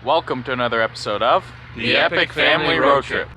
Welcome to another episode of The Epic Family Road Trip.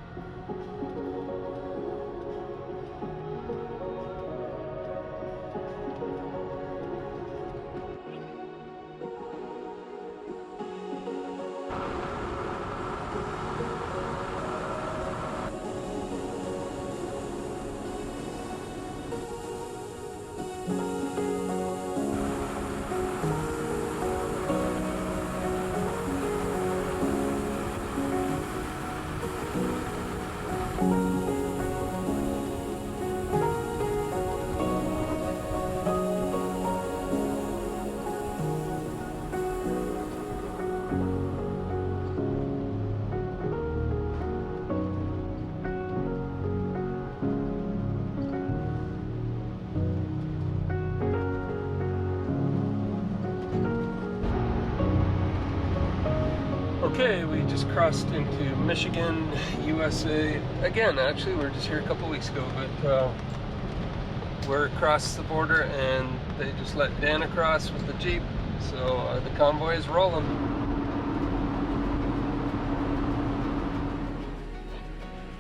Okay, we just crossed into Michigan, USA. Again, actually, we were just here a couple weeks ago, but we're across the border and they just let Dan across with the Jeep. So the convoy is rolling.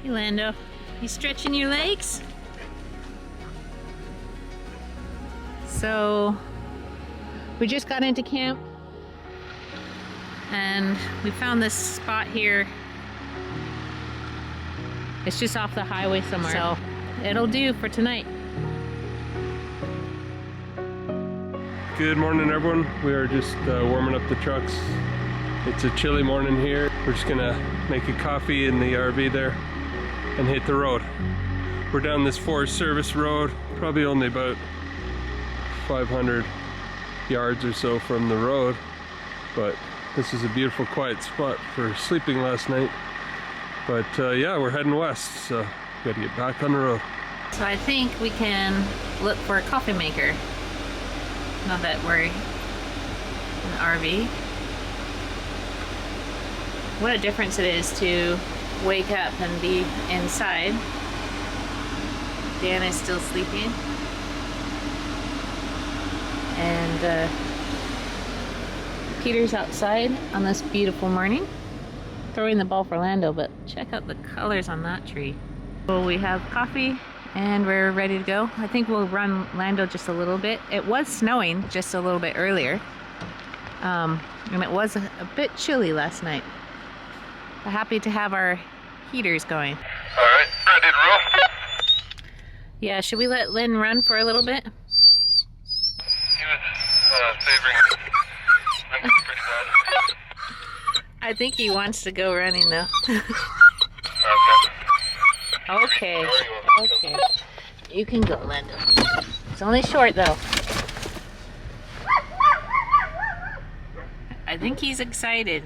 Hey Lando, you stretching your legs? So, we just got into camp and we found this spot here. It's just off the highway somewhere, so it'll do for tonight. Good morning, everyone. We are just warming up the trucks. It's a chilly morning here. We're just gonna make a coffee in the RV there and hit the road. We're down this Forest Service road, probably only about 500 yards or so from the road, but this is a beautiful quiet spot for sleeping last night. But yeah, we're heading west, so we gotta get back on the road. So I think we can look for a coffee maker. Now that we're in the RV. What a difference it is to wake up and be inside. Dan is still sleeping. And Peter's outside on this beautiful morning. Throwing the ball for Lando, but check out the colors on that tree. So we have coffee and we're ready to go. I think we'll run Lando just a little bit. It was snowing just a little bit earlier. And it was a bit chilly last night. We're happy to have our heaters going. Alright, ready to roll? Yeah, should we let Lynn run for a little bit? He was favoring pretty bad. I think he wants to go running though. Okay. Okay. You can go, Lando. It's only short though. I think he's excited.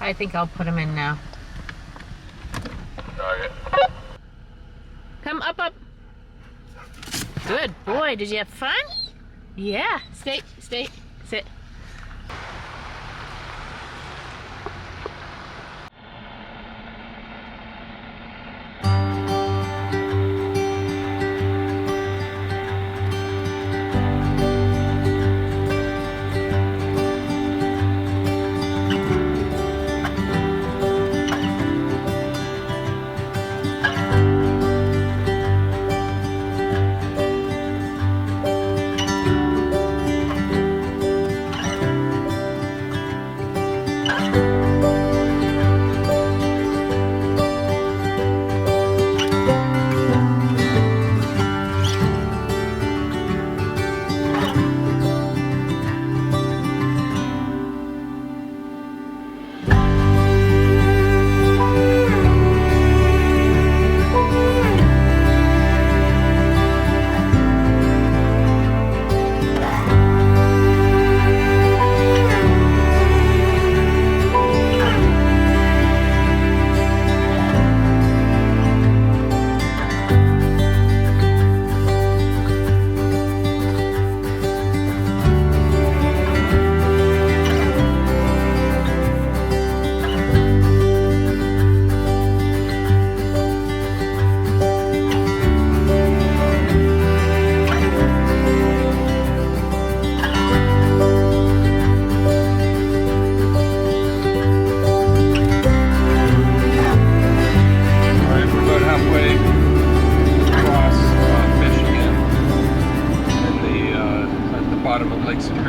I think I'll put him in now. Alright. Come up. Good boy. Did you have fun? Yeah. Stay, sit.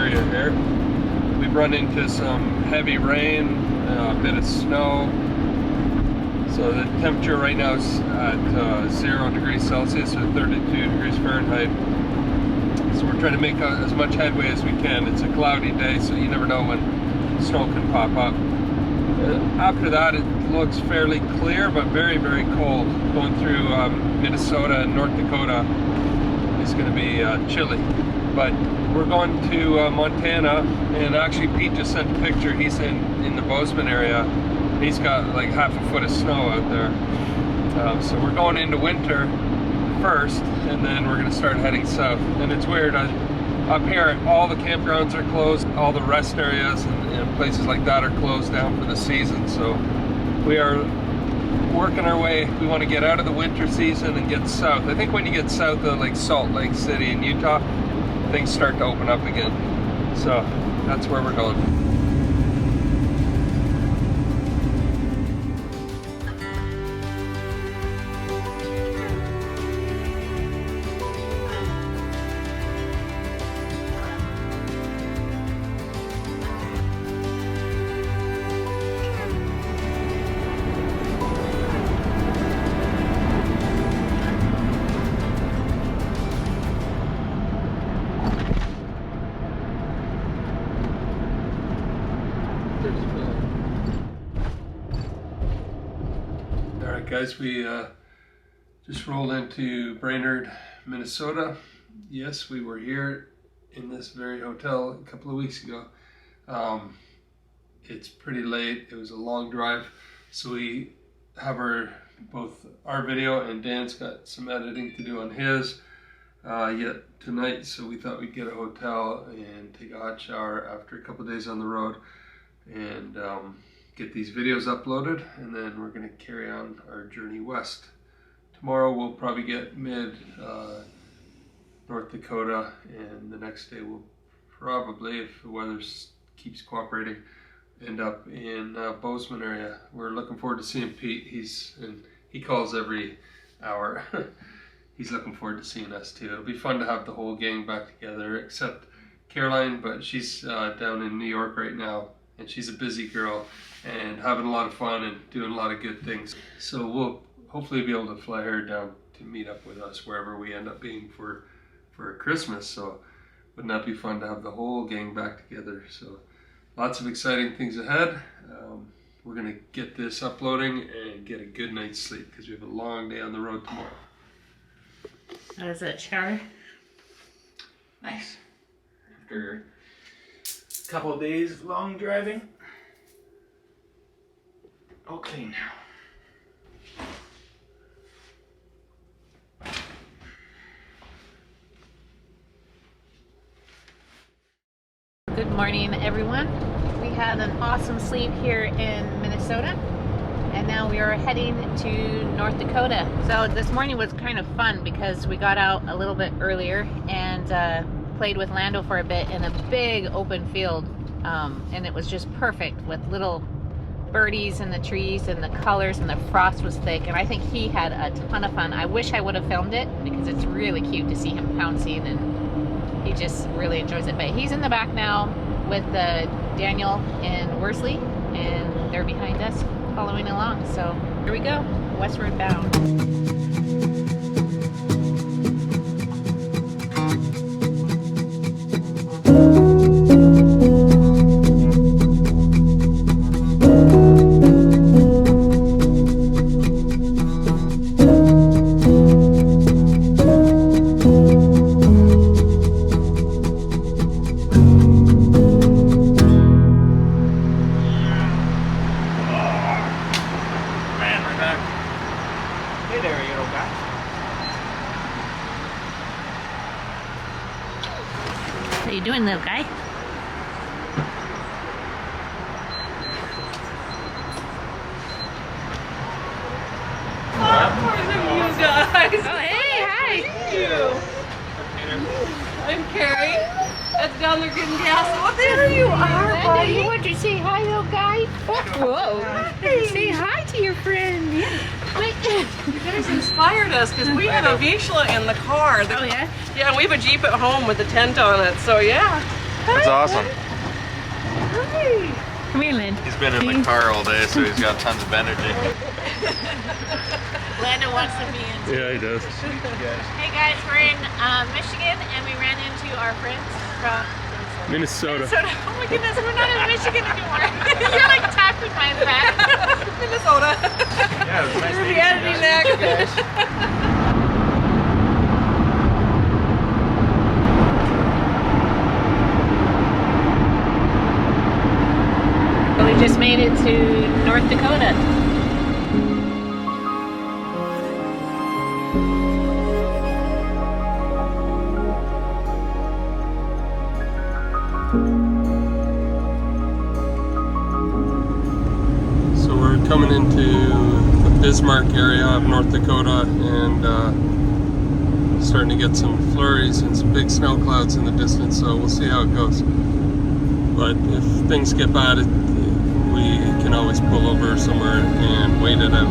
area here. We've run into some heavy rain, a bit of snow. So the temperature right now is at 0 degrees Celsius or 32 degrees Fahrenheit. So we're trying to make as much headway as we can. It's a cloudy day, so you never know when snow can pop up. After that, it looks fairly clear, but very, very cold. Going through Minnesota and North Dakota is going to be chilly. But we're going to Montana, and actually Pete just sent a picture. He's in the Bozeman area. He's got like half a foot of snow out there. So we're going into winter first, and then we're going to start heading south. And it's weird, up here all the campgrounds are closed, all the rest areas and places like that are closed down for the season. So we are working our way. We want to get out of the winter season and get south. I think when you get south of like Salt Lake City in Utah, things start to open up again. So that's where we're going. Alright guys, we just rolled into Brainerd, Minnesota. Yes, we were here in this very hotel a couple of weeks ago. It's pretty late, it was a long drive, so we have both our video and Dan's got some editing to do on his yet tonight, so we thought we'd get a hotel and take a hot shower after a couple of days on the road and get these videos uploaded, and then we're going to carry on our journey west. Tomorrow we'll probably get mid North Dakota, and the next day we'll probably, if the weather keeps cooperating, end up in Bozeman area. We're looking forward to seeing Pete. He calls every hour. He's looking forward to seeing us too. It'll be fun to have the whole gang back together, except Caroline, but she's down in New York right now, and she's a busy girl and having a lot of fun and doing a lot of good things. So we'll hopefully be able to fly her down to meet up with us wherever we end up being for Christmas. So wouldn't that be fun to have the whole gang back together? So lots of exciting things ahead. We're gonna get this uploading and get a good night's sleep because we have a long day on the road tomorrow. How does that shower? Nice. After a couple of days of long driving, all clean now. Good morning, everyone. We had an awesome sleep here in Minnesota, and now we are heading to North Dakota. So this morning was kind of fun because we got out a little bit earlier and played with Lando for a bit in a big open field, and it was just perfect with little birdies in the trees and the colors, and the frost was thick, and I think he had a ton of fun. I wish I would have filmed it because it's really cute to see him pouncing, and he just really enjoys it. But he's in the back now with Daniel and Worsley, and they're behind us following along. So here we go, westward bound. How you doing, little guy? You guys. Oh, hey, hi. Thank you. I'm Carrie. That's down there getting gas. Oh, there you are, buddy. You want to say hi, little guy? Whoa. Hey. Say hi to your friend. Wait. You guys inspired us because we have a Vishla in the car. Oh, yeah? Yeah, and we have a Jeep at home with a tent on it. So, yeah. That's awesome. Hi. Come here, Lynn. He's been in the car all day, so he's got tons of energy. Lando wants to be in. Yeah, he does. Hey guys, we're in Michigan and we ran into our friends from Minnesota. Minnesota. Oh my goodness, we're not in Michigan anymore. You're like tapping my back. Minnesota. Yeah, it was nice You're meeting the editing you guys. next. We just made it to North Dakota. So we're coming into the Bismarck area of North Dakota and starting to get some flurries and some big snow clouds in the distance, so we'll see how it goes. But if things get bad, we can always pull over somewhere and wait it out.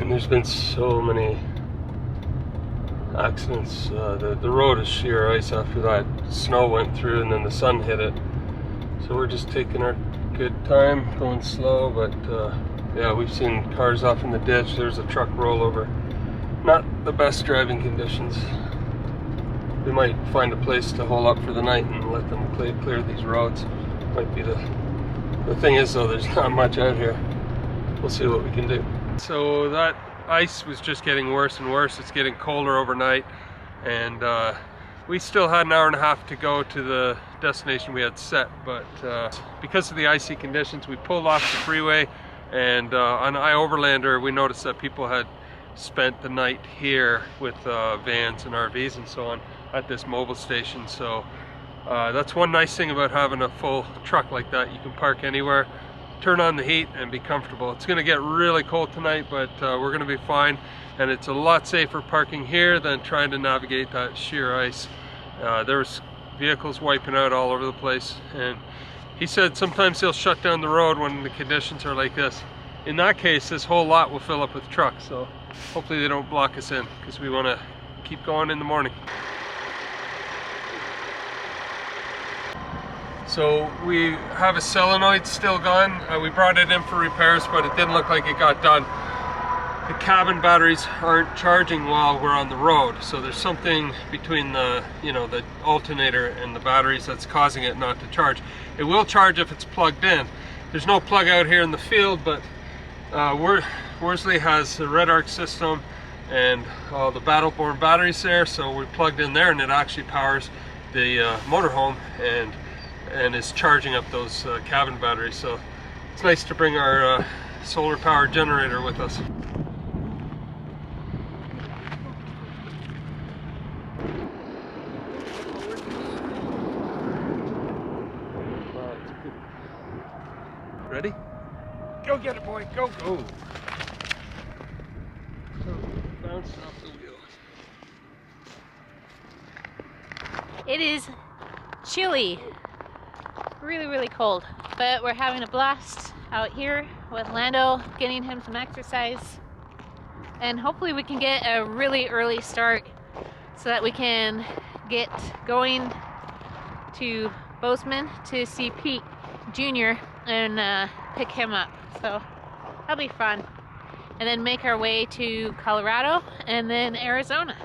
And there's been so many accidents. The road is sheer ice after that snow went through and then the sun hit it. So we're just taking our good time, going slow, but yeah, we've seen cars off in the ditch. There's a truck rollover. Not the best driving conditions. We might find a place to hole up for the night and let them clear these roads. Might be the thing is though, there's not much out here. We'll see what we can do. So that ice was just getting worse and worse. It's getting colder overnight, and we still had an hour and a half to go to the destination we had set, but because of the icy conditions, we pulled off the freeway, and on I-Overlander we noticed that people had spent the night here with vans and RVs and so on at this mobile station. So that's one nice thing about having a full truck like that. You can park anywhere, turn on the heat and be comfortable. It's going to get really cold tonight, but we're going to be fine, and it's a lot safer parking here than trying to navigate that sheer ice. There's vehicles wiping out all over the place, and he said sometimes he'll shut down the road when the conditions are like this. In that case, this whole lot will fill up with trucks, so hopefully they don't block us in, because we want to keep going in the morning. So we have a solenoid still gone. We brought it in for repairs, but it didn't look like it got done. The cabin batteries aren't charging while we're on the road, so there's something between the, the alternator and the batteries that's causing it not to charge. It will charge if it's plugged in. There's no plug out here in the field, but Worsley has a Red Arc system and all the Battleborn batteries there, so we plugged in there and it actually powers the motorhome and is charging up those cabin batteries. So it's nice to bring our solar powered generator with us. Ready? Go get it, boy. Go, go. Bounce off the wheel. It is chilly. Really, really cold, but we're having a blast out here with Lando, getting him some exercise, and hopefully we can get a really early start so that we can get going to Bozeman to see Pete Jr. and pick him up. So that'll be fun, and then make our way to Colorado and then Arizona.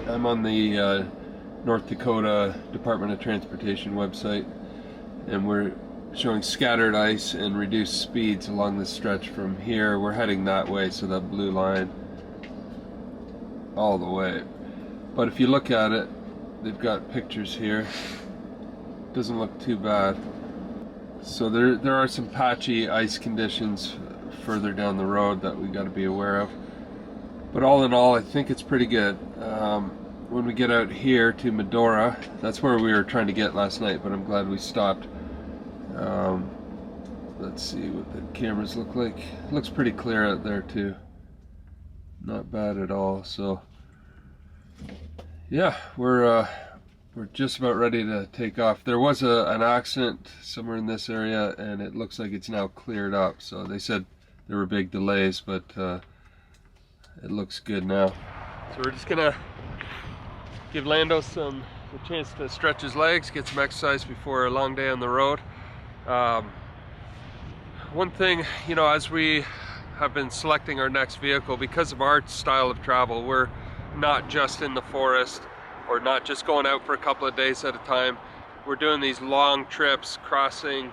I'm on the North Dakota Department of Transportation website, and we're showing scattered ice and reduced speeds along this stretch from here. We're heading that way, so that blue line all the way. But if you look at it, they've got pictures here. doesn't look too bad. So there are some patchy ice conditions further down the road that we got to be aware of. But all in all, I think it's pretty good. When we get out here to Medora, that's where we were trying to get last night, but I'm glad we stopped. Let's see what the cameras look like. It looks pretty clear out there too. Not bad at all. So yeah, we're just about ready to take off. There was an accident somewhere in this area, and it looks like it's now cleared up. So they said there were big delays, but it looks good now. So we're just gonna give Lando a chance to stretch his legs, get some exercise before a long day on the road. One thing, you know, as we have been selecting our next vehicle, because of our style of travel, we're not just in the forest or not just going out for a couple of days at a time. We're doing these long trips, crossing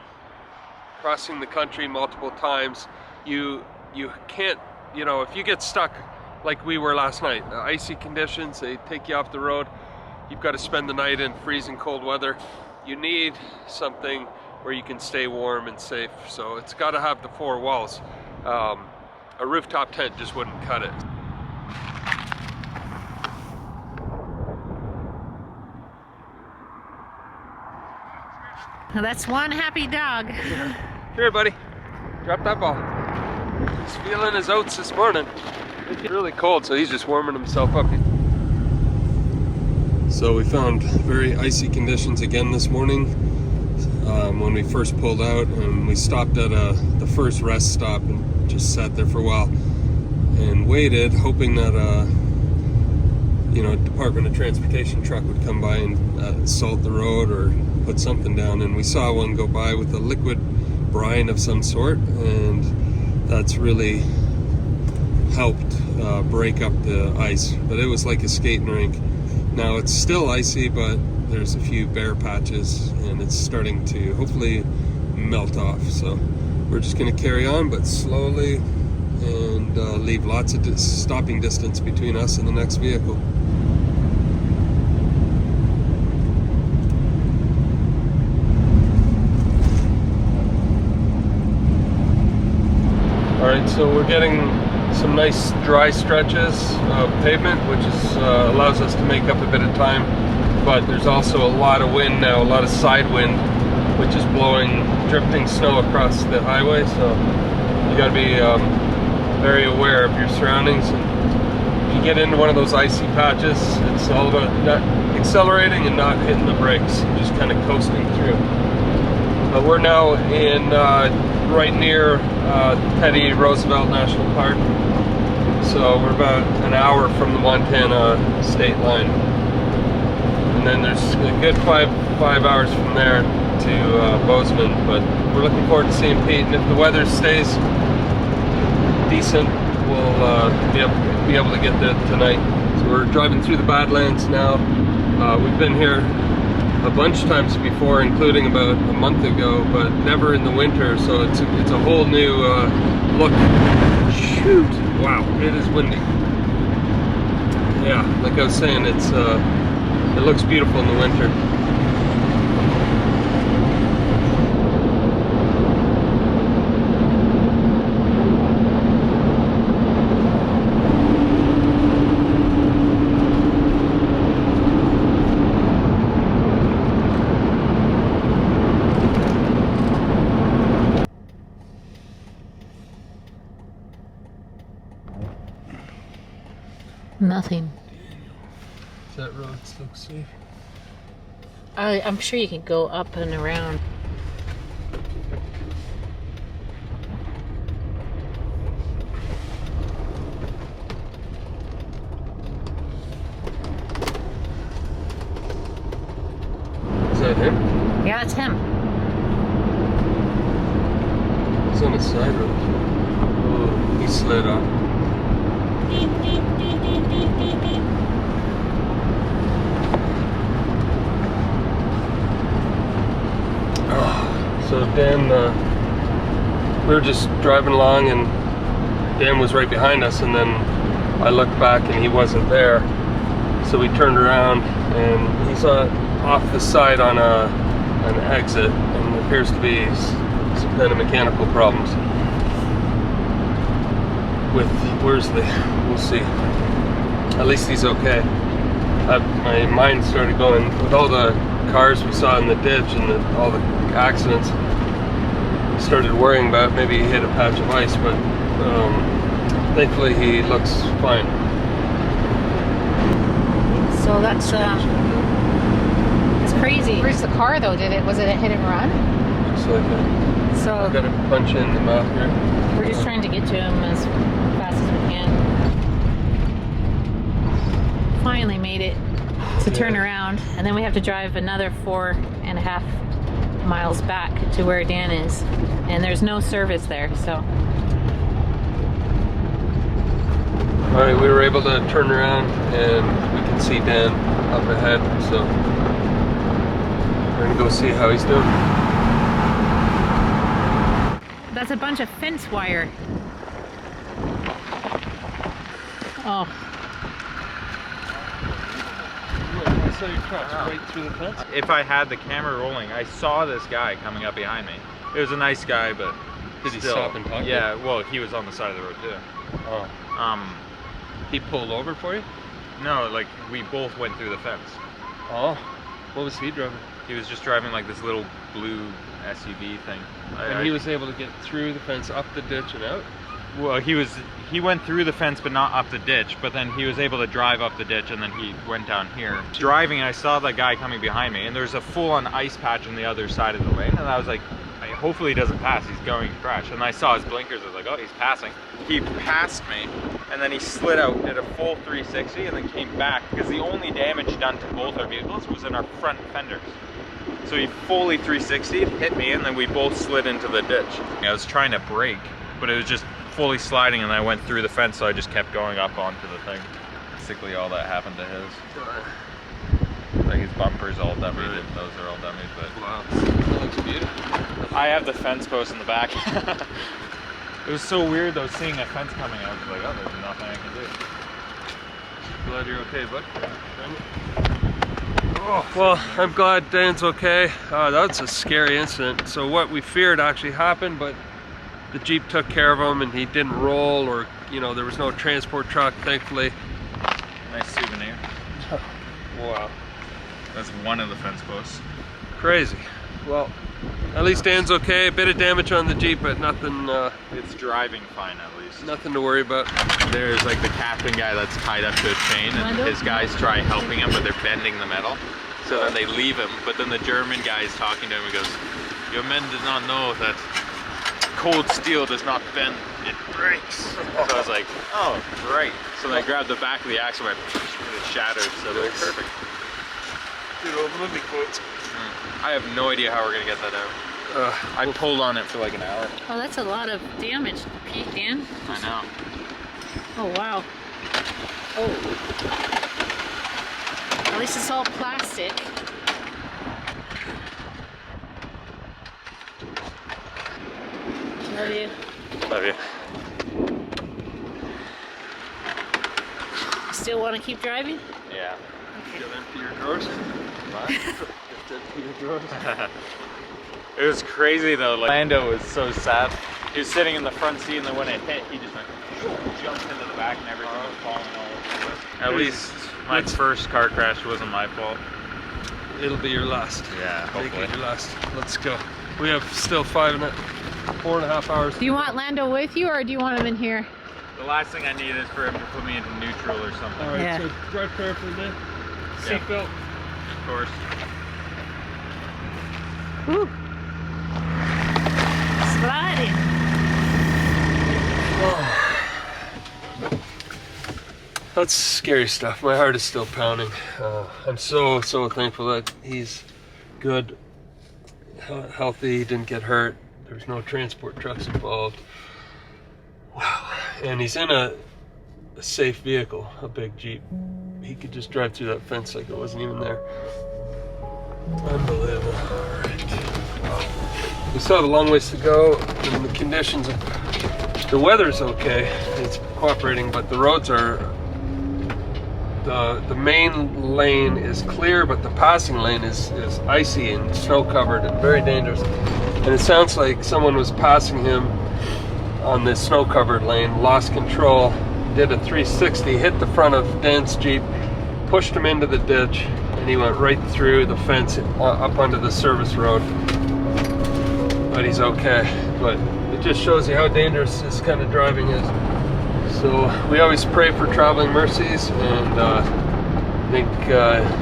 the country multiple times. You can't, you know, if you get stuck like we were last night, the icy conditions, they take you off the road. You've got to spend the night in freezing cold weather. You need something where you can stay warm and safe. So it's got to have the four walls. A rooftop tent just wouldn't cut it. Well, that's one happy dog. Here, buddy. Drop that ball. He's feeling his oats this morning. It's really cold, so he's just warming himself up. So we found very icy conditions again this morning when we first pulled out, and we stopped at the first rest stop and just sat there for a while and waited, hoping that you know, Department of Transportation truck would come by and salt the road or put something down. And we saw one go by with a liquid brine of some sort, and that's really helped break up the ice. But it was like a skating rink. Now it's still icy, but there's a few bare patches, and it's starting to hopefully melt off. So we're just going to carry on, but slowly, and leave lots of stopping distance between us and the next vehicle. Alright, so we're getting some nice dry stretches of pavement, which is, allows us to make up a bit of time. But there's also a lot of wind now, a lot of side wind, which is blowing, drifting snow across the highway. So you got to be very aware of your surroundings. And if you get into one of those icy patches, it's all about not accelerating and not hitting the brakes, just kind of coasting through. But we're now in right near Teddy Roosevelt National Park. So we're about an hour from the Montana state line. And then there's a good five hours from there to Bozeman. But we're looking forward to seeing Pete, and if the weather stays decent, we'll be able to get there tonight. So we're driving through the Badlands now. We've been here a bunch of times before, including about a month ago, but never in the winter, so it's a whole new look. Shoot! Wow, it is windy. Yeah, like I was saying, it looks beautiful in the winter. Nothing. Is that road still safe? I'm sure you can go up and around. Is that him? Yeah, that's him. He's on the side road. Oh, he slid off. So Dan, we were just driving along, and Dan was right behind us, and then I looked back and he wasn't there. So we turned around, and he's off the side on a an exit, and there appears to be some kind of mechanical problems with Worsley. We'll see. At least he's okay. My mind started going with all the cars we saw in the ditch and all the accidents. Started worrying about maybe he hit a patch of ice, but thankfully he looks fine. So that's it's crazy. Where's the car though? Was it a hit and run? Looks like it. So I've got to punch in the map here. we're just trying to get to him as fast as we can. Finally made it to turn around, and then we have to drive another 4.5 miles back to where Dan is, and there's no service there. So All right, we were able to turn around and we can see Dan up ahead, so we're gonna go see how he's doing. that's a bunch of fence wire. Oh, I saw your trucks right through the fence. If I had the camera rolling, I saw this guy coming up behind me. It was a nice guy, but Did he still, stop and talk to you? Yeah, well, he was on the side of the road too. Oh. He pulled over for you? No, like we both went through the fence. Oh. What was he driving? He was just driving like this little blue SUV thing. And he was able to get through the fence, up the ditch and out? Well, he went through the fence, but not up the ditch. But then he was able to drive up the ditch, and then he went down here. Driving, I saw that guy coming behind me, and there's a full-on ice patch on the other side of the lane, and I was like, hopefully he doesn't pass. He's going to crash. And I saw his blinkers. I was like, oh, he's passing. He passed me, and then he slid out, did a full 360, and then came back, because the only damage done to both our vehicles was in our front fenders. So he fully 360'd, hit me, and then we both slid into the ditch. I was trying to brake, but it was just fully sliding, and I went through the fence, so I just kept going up onto the thing. Basically all that happened to his. Like his bumper's all dummied, and those are all dummied, but... Wow. That looks beautiful. I have the fence post in the back. It was so weird though, seeing a fence coming out. I was like, oh, there's nothing I can do. Glad you're okay, bud. Oh, well, I'm glad Dan's okay. That's a scary incident. So what we feared actually happened, but the Jeep took care of him and he didn't roll, or, you know, there was no transport truck, thankfully. Nice souvenir. Wow. That's one of the fence posts. Crazy. Well, at least Dan's okay. A bit of damage on the Jeep, but nothing, It's driving fine at least. nothing to worry about. There's like the captain guy that's tied up to a chain, and his guys try helping him, but they're bending the metal. So then they leave him, but then the German guy is talking to him and goes, your men did not know that cold steel does not bend, it breaks. So I was like, oh, right. So then I grabbed the back of the axle and it shattered, so it was perfect. Good old movie quotes. I have no idea how we're gonna get that out. I pulled on it for like an hour. oh, that's a lot of damage, Pete, Dan. I know. Oh wow. Oh. At least it's all plastic. Love you. Love you. Still want to keep driving? Yeah. You gotta empty your drawers. What? You have to empty your drawers. It was crazy though. Like, Lando was so sad. He was sitting in the front seat, and then when it hit, he just went, jumped into the back, and everything was falling all over. At least my first car crash wasn't my fault. It'll be your last. Yeah, Make hopefully. it your last. Let's go. We have still 4.5 hours. Do you want Lando with you, or do you want him in here? The last thing I need is for him to put me into neutral or something. All right, Yeah. so drive carefully, man. Yeah. Seatbelt. Of course. Woo. Sliding. That's scary stuff. My heart is still pounding. I'm so thankful that he's good, healthy, he didn't get hurt. There's no transport trucks involved. Wow. And he's in a safe vehicle, a big Jeep. He could just drive through that fence like it wasn't even there. Unbelievable. All right. We still have a long ways to go, and the conditions, the weather's okay. It's cooperating, but the roads are the main lane is clear, but the passing lane is icy and snow covered and very dangerous. And it sounds like someone was passing him on this snow covered lane, lost control, did a 360, hit the front of Dan's Jeep, pushed him into the ditch, and he went right through the fence up onto the service road. But he's okay. But it just shows you how dangerous this kind of driving is. So we always pray for traveling mercies, and I think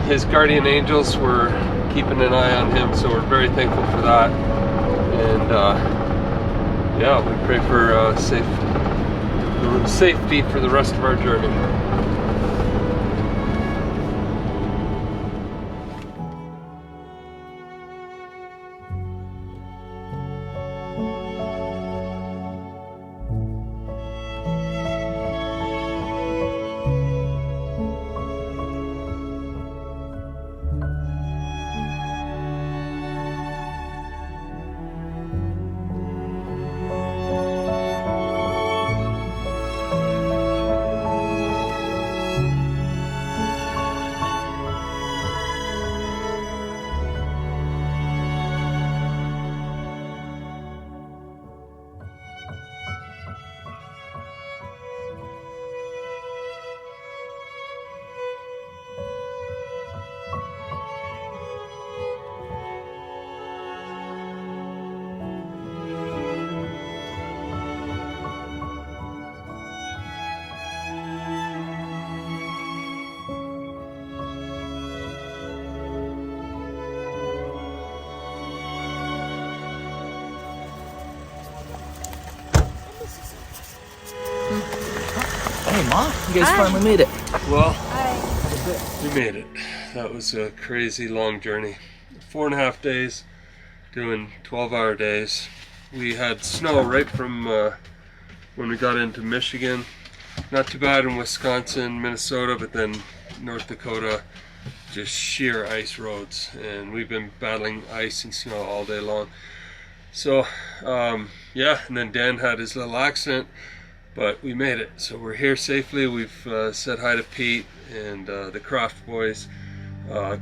his guardian angels were keeping an eye on him, so we're very thankful for that. And yeah, we pray for safety for the rest of our journey. Hey, Mom, you guys finally made it. Well, we made it. That was a crazy long journey. 4.5 days, doing 12-hour days. We had snow right from when we got into Michigan. Not too bad in Wisconsin, Minnesota, but then North Dakota, just sheer ice roads. And we've been battling ice and snow all day long. So, yeah, and then Dan had his little accident. But we made it, so we're here safely. We've said hi to Pete and the Croft boys.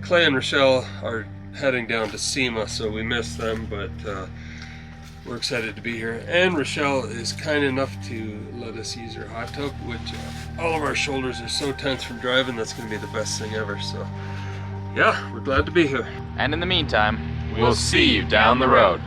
Clay and Rochelle are heading down to SEMA, so we missed them, but we're excited to be here. And Rochelle is kind enough to let us use her hot tub, which all of our shoulders are so tense from driving, that's going to be the best thing ever. So yeah, we're glad to be here. And in the meantime, we'll see you down the road.